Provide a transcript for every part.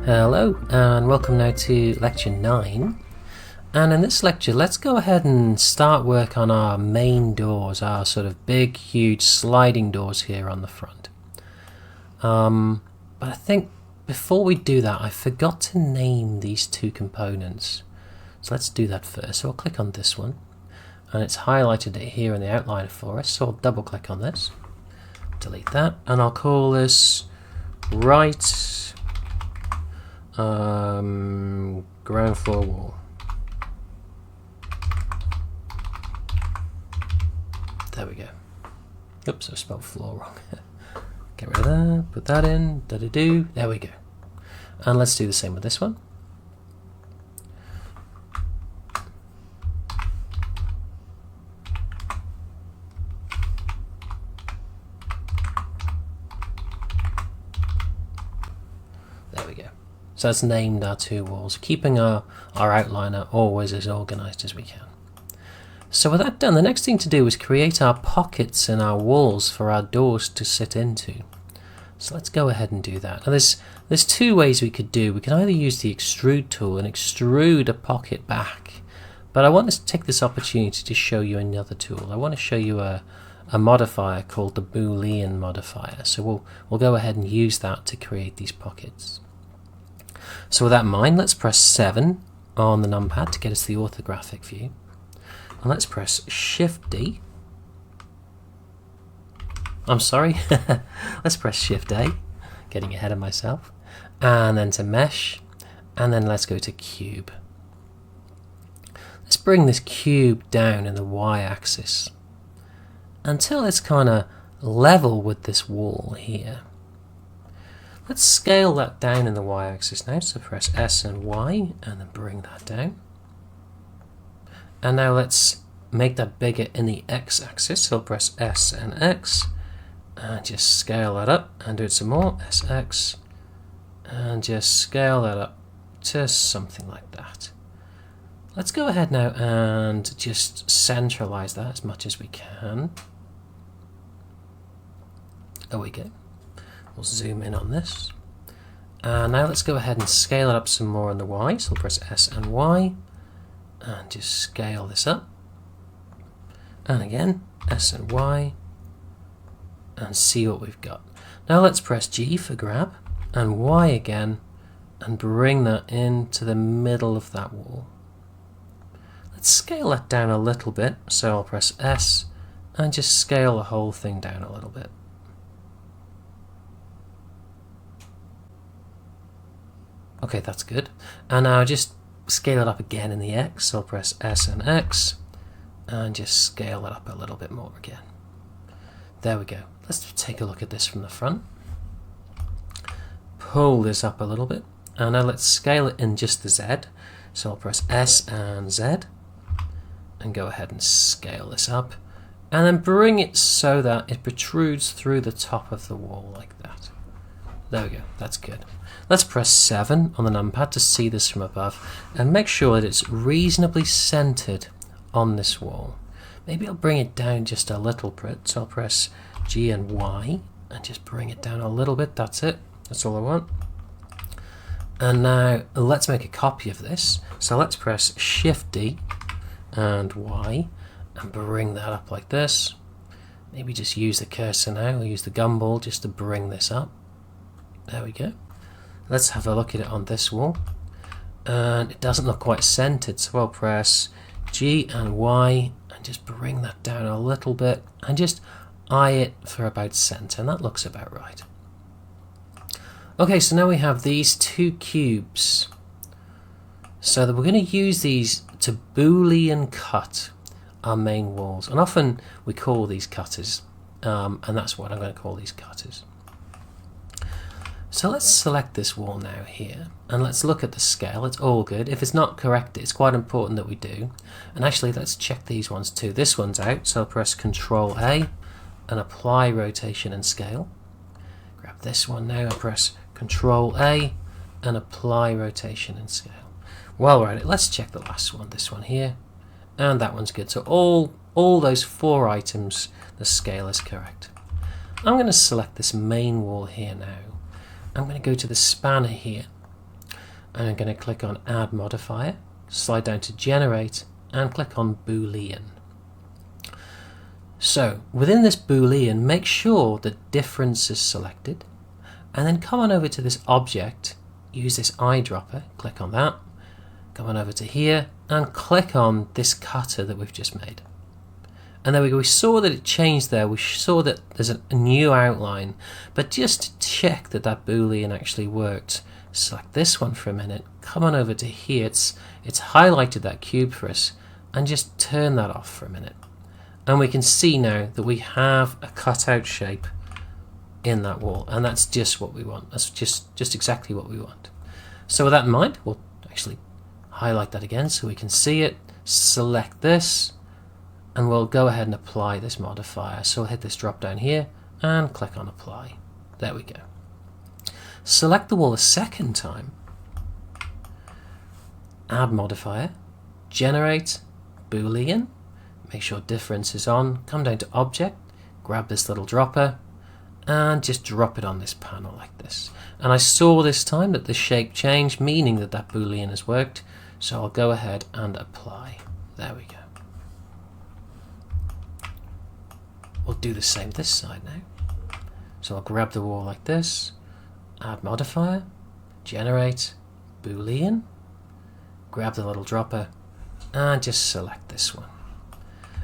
Hello and welcome now to lecture 9, and in this lecture let's go ahead and start work on our main doors, our sort of big huge sliding doors here on the front. But I think before we do that I forgot to name these two components, so let's do that first. So I'll click on this one and it's highlighted it here in the outliner for us, so I'll double click on this, delete that, and I'll call this right ground floor wall. There we go. Oops, I spelled floor wrong. Get rid of that, put that in, da-da-do, there we go. And let's do the same with this one. There we go. So that's named our two walls, keeping our outliner always as organised as we can. So with that done, the next thing to do is create our pockets in our walls for our doors to sit into. So let's go ahead and do that. Now there's two ways we could do. We can either use the extrude tool and extrude a pocket back, but I want to take this opportunity to show you another tool. I want to show you a modifier called the Boolean modifier. So we'll go ahead and use that to create these pockets. So with that in mind, let's press 7 on the numpad to get us the orthographic view. And let's press Shift D. I'm sorry, let's press Shift A, getting ahead of myself. And then to Mesh, and then let's go to Cube. Let's bring this cube down in the Y-axis until it's kind of level with this wall here. Let's scale that down in the Y-axis now, so press S and Y and then bring that down. And now let's make that bigger in the X-axis, so I'll press S and X and just scale that up and do it some more, SX, and just scale that up to something like that. Let's go ahead now and just centralize that as much as we can. There we go. We'll zoom in on this. And now let's go ahead and scale it up some more on the Y. So we'll press S and Y and just scale this up. And again, S and Y, and see what we've got. Now let's press G for grab and Y again and bring that into the middle of that wall. Let's scale that down a little bit. So I'll press S and just scale the whole thing down a little bit. Okay, that's good. And now just scale it up again in the X. So I'll press S and X and just scale it up a little bit more again. There we go. Let's take a look at this from the front. Pull this up a little bit. And now let's scale it in just the Z. So I'll press S and Z and go ahead and scale this up. And then bring it so that it protrudes through the top of the wall like that. There we go, that's good. Let's press 7 on the numpad to see this from above and make sure that it's reasonably centered on this wall. Maybe I'll bring it down just a little bit, so I'll press G and Y and just bring it down a little bit. That's it, that's all I want. And now let's make a copy of this. So let's press Shift D and Y and bring that up like this. Maybe just use the cursor now, or use the gumball just to bring this up. There we go. Let's have a look at it on this wall. And it doesn't look quite centered, so I'll press G and Y and just bring that down a little bit and just eye it for about center, and that looks about right. Okay, so now we have these two cubes. So that we're going to use these to Boolean cut our main walls. And often we call these cutters, and that's what I'm going to call these cutters. So let's select this wall now here and let's look at the scale. It's all good. If it's not correct, it's quite important that we do. And actually let's check these ones too. This one's out, so I'll press Control A and apply rotation and scale. Grab this one now and press Control A and apply rotation and scale. While we're at it, let's check the last one, this one here, and that one's good. So all those 4 items, the scale is correct. I'm going to select this main wall here now. I'm going to go to the spanner here And I'm going to click on Add Modifier, slide down to Generate, and click on Boolean. So within this Boolean, make sure the difference is selected, and then come on over to this object, use this eyedropper, click on that, come on over to here, and click on this cutter that we've just made. And there we go, we saw that it changed there, we saw that there's a new outline, but just to check that that Boolean actually worked, select this one for a minute, come on over to here, it's highlighted that cube for us, and just turn that off for a minute. And we can see now that we have a cutout shape in that wall, and that's just what we want. That's just exactly what we want. So with that in mind, we'll actually highlight that again so we can see it, select this, and we'll go ahead and apply this modifier. So we'll hit this drop down here and click on apply. There we go. Select the wall a second time, add modifier, generate, Boolean, make sure difference is on, come down to object, grab this little dropper, and just drop it on this panel like this. And I saw this time that the shape changed, meaning that that Boolean has worked, so I'll go ahead and apply. There we go. We'll do the same this side now. So I'll grab the wall like this, add modifier, generate, Boolean, grab the little dropper, and just select this one.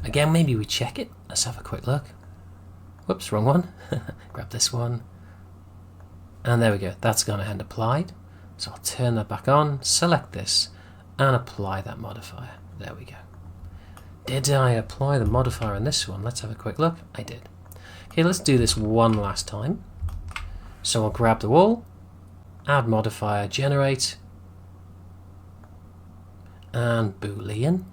Again, maybe we check it. Let's have a quick look. Whoops, wrong one. Grab this one. And there we go. That's gone ahead and applied. So I'll turn that back on, select this, and apply that modifier. There we go. Did I apply the modifier on this one? Let's have a quick look. I did. Okay, let's do this one last time. So I'll grab the wall, add modifier, generate, and Boolean.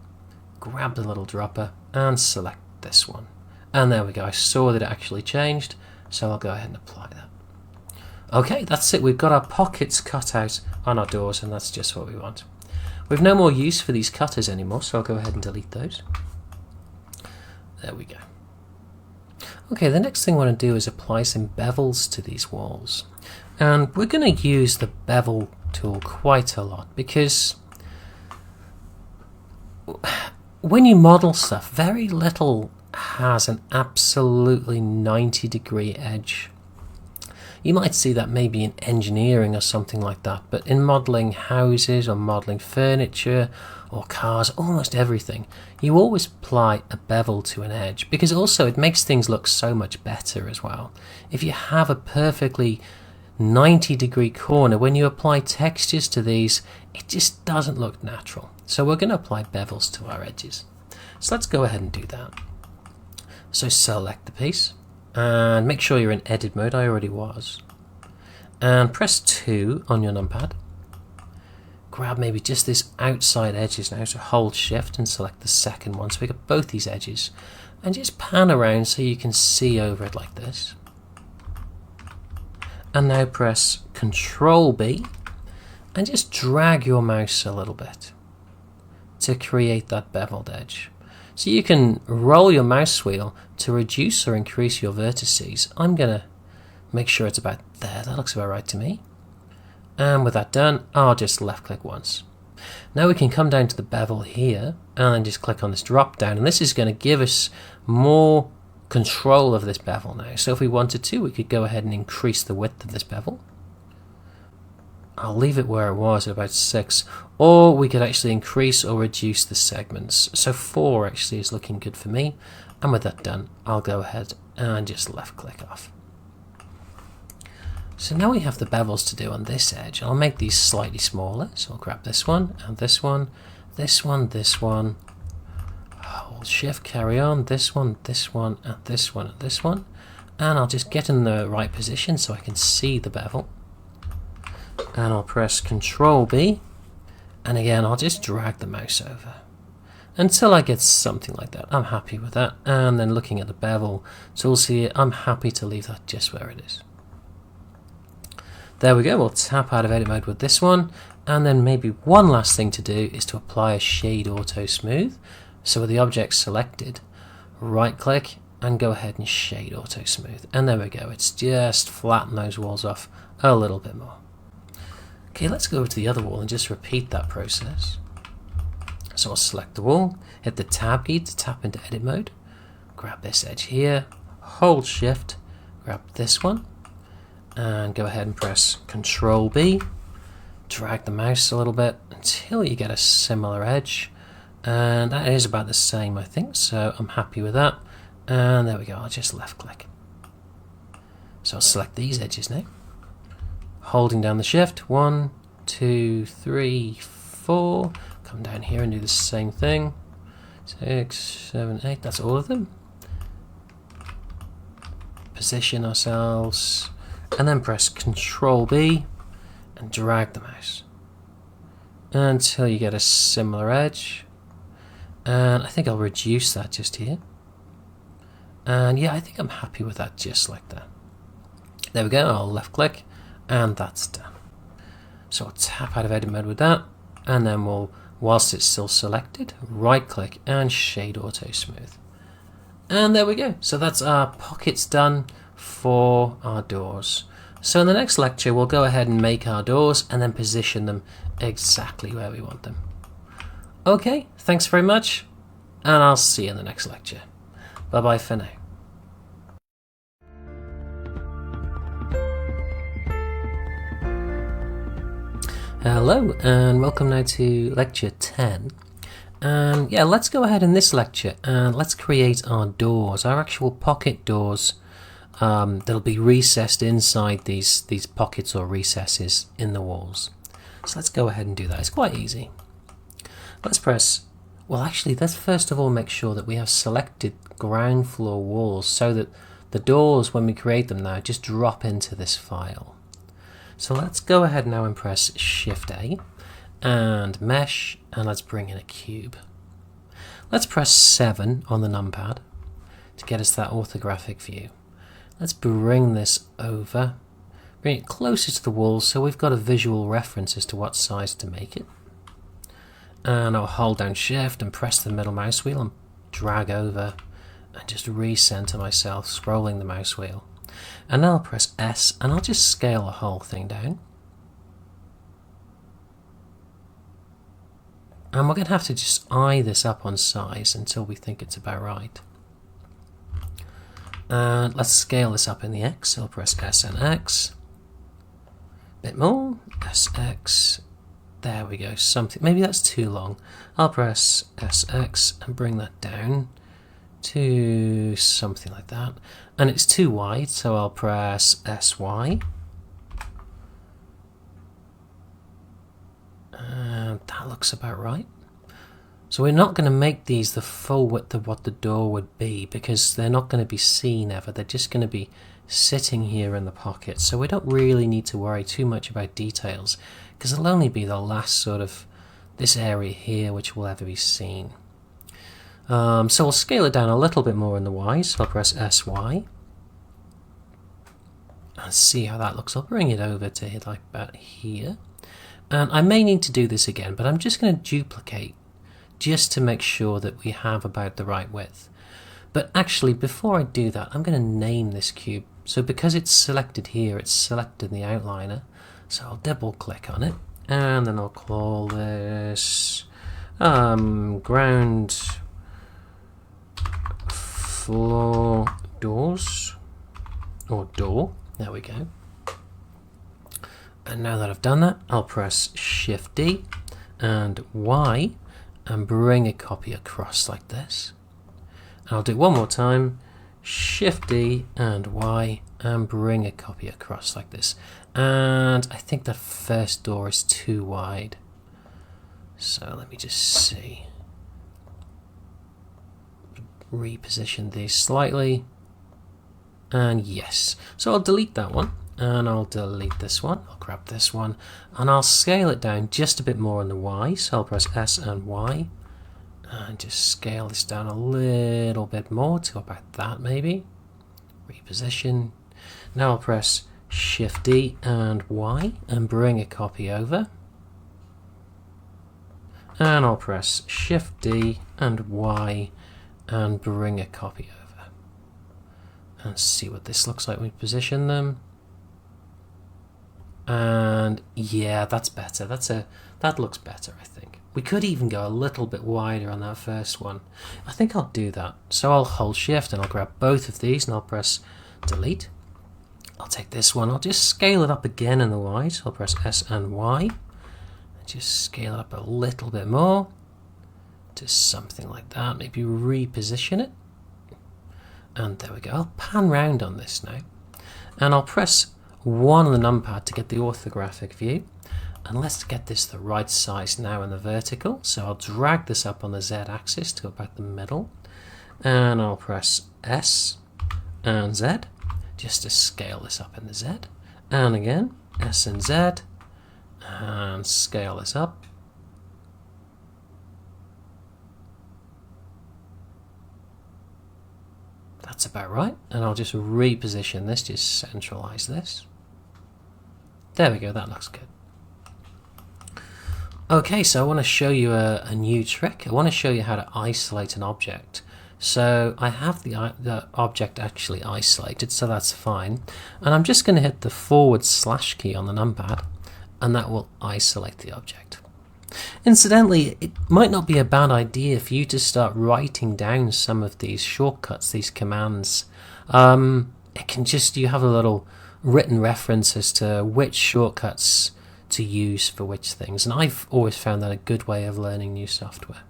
Grab the little dropper and select this one. And there we go. I saw that it actually changed, so I'll go ahead and apply that. Okay, that's it. We've got our pockets cut out on our doors, and that's just what we want. We've no more use for these cutters anymore, so I'll go ahead and delete those. There we go. Okay, the next thing I want to do is apply some bevels to these walls. And we're going to use the bevel tool quite a lot because when you model stuff, very little has an absolutely 90-degree edge. You might see that maybe in engineering or something like that, but in modelling houses or modelling furniture or cars, almost everything, you always apply a bevel to an edge, because also it makes things look so much better as well. If you have a perfectly 90-degree corner, when you apply textures to these, it just doesn't look natural. So we're going to apply bevels to our edges. So let's go ahead and do that. So select the piece and make sure you're in edit mode. I already was. And press 2 on your numpad. Grab maybe just this outside edges now, so hold shift and select the second one. So we got both these edges. And just pan around so you can see over it like this. And now press Control B and just drag your mouse a little bit to create that beveled edge. So you can roll your mouse wheel to reduce or increase your vertices. I'm going to make sure it's about there. That looks about right to me. And with that done, I'll just left click once. Now we can come down to the bevel here and then just click on this drop down, and this is going to give us more control of this bevel now. So if we wanted to, we could go ahead and increase the width of this bevel. I'll leave it where it was at about 6, or we could actually increase or reduce the segments. So 4 actually is looking good for me, and with that done, I'll go ahead and just left click off. So now we have the bevels to do on this edge. I'll make these slightly smaller, so I'll grab this one, and this one, this one, this one, hold shift, carry on, this one, and this one, and this one, and I'll just get in the right position so I can see the bevel. And I'll press Control B, and again I'll just drag the mouse over until I get something like that. I'm happy with that, and then looking at the bevel tools here, I'm happy to leave that just where it is. There we go. We'll tap out of edit mode with this one, and then maybe one last thing to do is to apply a shade auto smooth. So with the object selected, right click and go ahead and shade auto smooth, and there we go. It's just flatten those walls off a little bit more. Okay, let's go over to the other wall and just repeat that process. So I'll select the wall, hit the tab key to tap into edit mode, grab this edge here, hold shift, grab this one, and go ahead and press Control B, drag the mouse a little bit until you get a similar edge, and that is about the same I think, so I'm happy with that. And there we go, I'll just left click. So I'll select these edges now, holding down the shift, 1, 2, 3, 4, come down here and do the same thing, 6, 7, 8, that's all of them. Position ourselves, and then press Control B and drag the mouse until you get a similar edge. And I think I'll reduce that just here. And yeah, I think I'm happy with that just like that. There we go, I'll left click, and that's done. So I'll tap out of edit mode with that, and then we'll, whilst it's still selected, right click and shade auto smooth. And there we go. So that's our pockets done for our doors. So in the next lecture, we'll go ahead and make our doors and then position them exactly where we want them. Okay, thanks very much, and I'll see you in the next lecture. Bye bye for now. Hello, and welcome now to lecture 10. And yeah, let's go ahead in this lecture and let's create our doors, our actual pocket doors that'll be recessed inside these pockets or recesses in the walls. So let's go ahead and do that. It's quite easy. Let's press, well actually let's first of all make sure that we have selected ground floor walls so that the doors, when we create them now, just drop into this file. So let's go ahead now and press Shift A and mesh, and let's bring in a cube. Let's press 7 on the numpad to get us that orthographic view. Let's bring this over, bring it closer to the wall so we've got a visual reference as to what size to make it. And I'll hold down Shift and press the middle mouse wheel and drag over and just recenter myself, scrolling the mouse wheel. And now I'll press S and I'll just scale the whole thing down. And we're going to have to just eye this up on size until we think it's about right. And let's scale this up in the X. So I'll press S and X. Bit more. SX. There we go. Something. Maybe that's too long. I'll press SX and bring that down to something like that. And it's too wide, so I'll press SY. And that looks about right. So we're not going to make these the full width of what the door would be because they're not going to be seen ever. They're just going to be sitting here in the pocket. So we don't really need to worry too much about details because it'll only be the last sort of this area here which will ever be seen. So we'll scale it down a little bit more in the Y. So I'll press SY. And see how that looks. I'll bring it over to like about here. And I may need to do this again, but I'm just going to duplicate just to make sure that we have about the right width. But actually, before I do that, I'm going to name this cube. So because it's selected here, it's selected in the outliner. So I'll double click on it, and then I'll call this ground floor doors, or door. There we go. And now that I've done that, I'll press Shift D and Y and bring a copy across like this. And I'll do it one more time, Shift D and Y and bring a copy across like this. And I think the first door is too wide. So let me just see. Reposition these slightly. And yes, so I'll delete that one and I'll delete this one. I'll grab this one and I'll scale it down just a bit more on the Y. So I'll press S and Y and just scale this down a little bit more to about that maybe. Reposition. Now I'll press Shift D and Y and bring a copy over. And I'll press Shift D and Y and bring a copy over. And see what this looks like when we position them. And yeah, that's better. That looks better, I think. We could even go a little bit wider on that first one. I think I'll do that. So I'll hold shift and I'll grab both of these and I'll press delete. I'll take this one, I'll just scale it up again in the Y, so I'll press S and Y. And just scale it up a little bit more to something like that, maybe reposition it. And there we go, I'll pan round on this now. And I'll press 1 on the numpad to get the orthographic view. And let's get this the right size now in the vertical. So I'll drag this up on the Z axis to go back the middle. And I'll press S and Z just to scale this up in the Z. And again, S and Z, and scale this up. That's about right. And I'll just reposition this, just centralize this. There we go, that looks good. Okay, so I want to show you a new trick. I want to show you how to isolate an object. So I have the object actually isolated, so that's fine. And I'm just going to hit the / key on the numpad, and that will isolate the object. Incidentally, it might not be a bad idea for you to start writing down some of these shortcuts, these commands. It can just, you have a little written reference as to which shortcuts to use for which things, and I've always found that a good way of learning new software.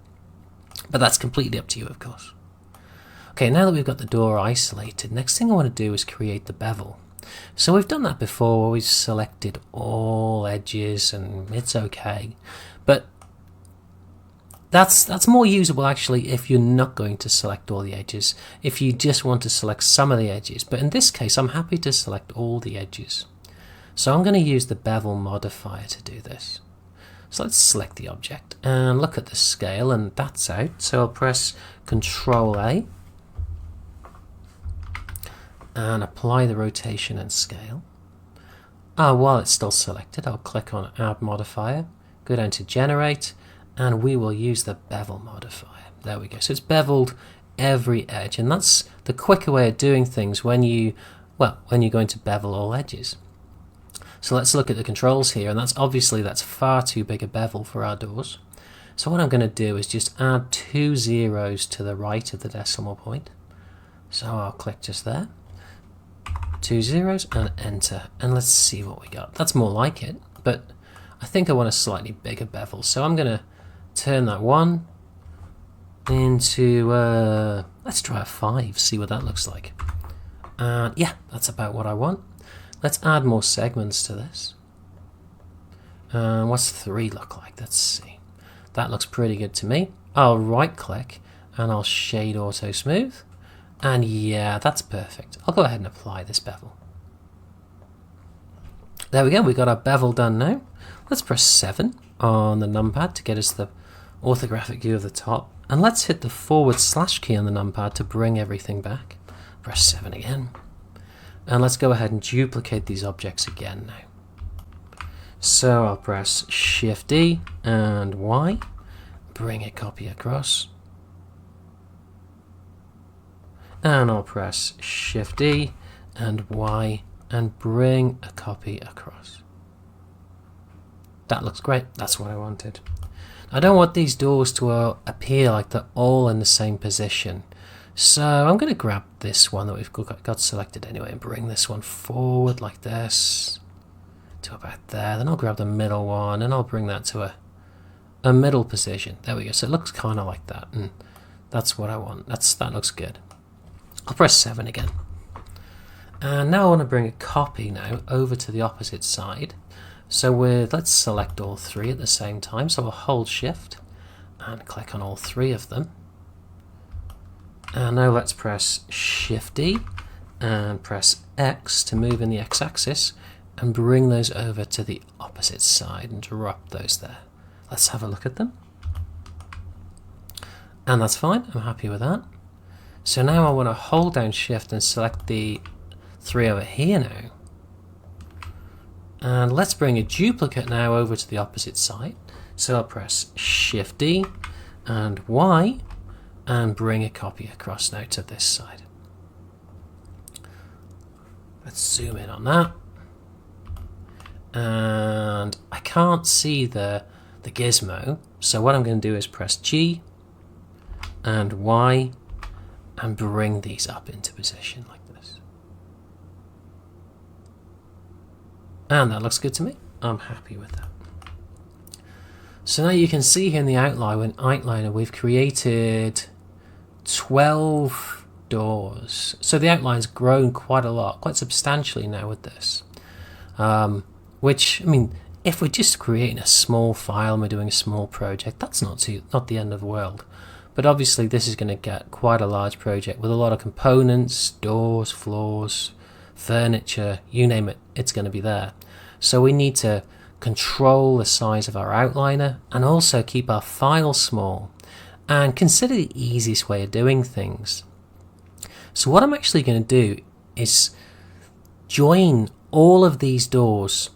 But that's completely up to you, of course. Okay, now that we've got the door isolated, next thing I want to do is create the bevel. So we've done that before where we've selected all edges and it's okay, but that's more usable actually if you're not going to select all the edges, if you just want to select some of the edges. But in this case I'm happy to select all the edges. So I'm going to use the bevel modifier to do this. So let's select the object and look at the scale, and that's out. So I'll press Ctrl A and apply the rotation and scale. While it's still selected, I'll click on Add Modifier, go down to Generate, and we will use the bevel modifier. There we go. So it's beveled every edge, and that's the quicker way of doing things when you're going to bevel all edges. So let's look at the controls here, and that's far too big a bevel for our doors. So what I'm going to do is just add 2 zeros to the right of the decimal point. So I'll click just there, 2 zeros, and enter, and let's see what we got. That's more like it, but I think I want a slightly bigger bevel, so I'm going to turn that 1 into, let's try a 5, see what that looks like. And yeah, that's about what I want. Let's add more segments to this. What's 3 look like? Let's see. That looks pretty good to me. I'll right click and I'll shade auto smooth. And yeah, that's perfect. I'll go ahead and apply this bevel. There we go, we got our bevel done now. Let's press 7 on the numpad to get us the orthographic view of the top. And let's hit the / key on the numpad to bring everything back. Press 7 again. And let's go ahead and duplicate these objects again now. So I'll press Shift D and Y, bring a copy across. And I'll press Shift D and Y and bring a copy across. That looks great, that's what I wanted. I don't want these doors to appear like they're all in the same position. So I'm going to grab this one that we've got selected anyway and bring this one forward like this to about there. Then I'll grab the middle one and I'll bring that to a middle position. There we go. So it looks kind of like that, and that's what I want. That looks good. I'll press 7 again. And now I want to bring a copy now over to the opposite side. So let's select all 3 at the same time. So I'll hold Shift and click on all 3 of them. And now let's press Shift D and press X to move in the X-axis and bring those over to the opposite side and drop those there. Let's have a look at them. And that's fine, I'm happy with that. So now I want to hold down Shift and select the 3 over here now. And let's bring a duplicate now over to the opposite side. So I'll press Shift D and Y and bring a copy across now to this side. Let's zoom in on that. and I can't see the gizmo, so what I'm going to do is press G and Y and bring these up into position like this. And that looks good to me. I'm happy with that. So now you can see here in the outliner we've created 12 doors. So the outline's grown quite a lot, quite substantially now with this. Which, I mean, if we're just creating a small file and we're doing a small project, that's not the end of the world. But obviously this is going to get quite a large project with a lot of components, doors, floors, furniture, you name it, it's going to be there. So we need to control the size of our outliner and also keep our file small and consider the easiest way of doing things. So what I'm actually going to do is join all of these doors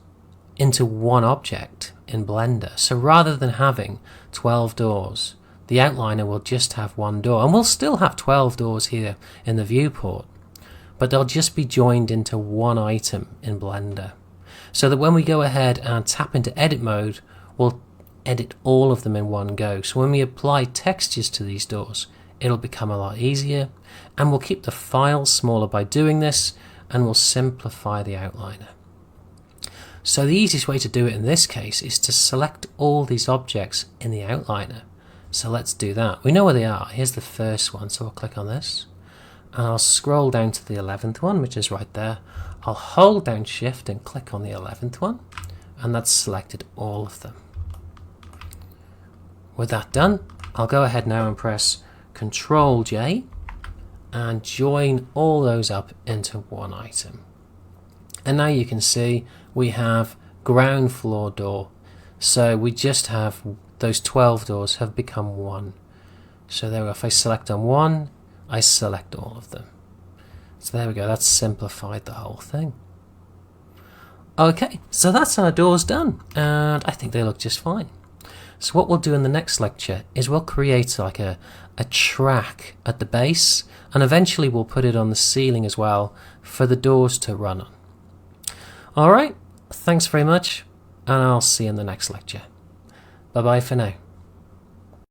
into one object in Blender. So rather than having 12 doors, the outliner will just have one door, and we'll still have 12 doors here in the viewport, but they'll just be joined into one item in Blender. So that when we go ahead and tap into edit mode, we'll edit all of them in one go. So when we apply textures to these doors, it'll become a lot easier, and we'll keep the file smaller by doing this, and we'll simplify the outliner. So the easiest way to do it in this case is to select all these objects in the outliner. So let's do that. We know where they are. Here's the first one, so I'll click on this, and I'll scroll down to the 11th one, which is right there. I'll hold down Shift and click on the 11th one, and that's selected all of them. With that done, I'll go ahead now and press Control J and join all those up into one item. And now you can see we have ground floor door. So we just have those 12 doors have become one. So there, if I select on one, I select all of them. So there we go, that's simplified the whole thing. Okay, so that's our doors done, and I think they look just fine. So what we'll do in the next lecture is we'll create like a track at the base, and eventually we'll put it on the ceiling as well for the doors to run on. Alright, thanks very much, and I'll see you in the next lecture. Bye bye for now.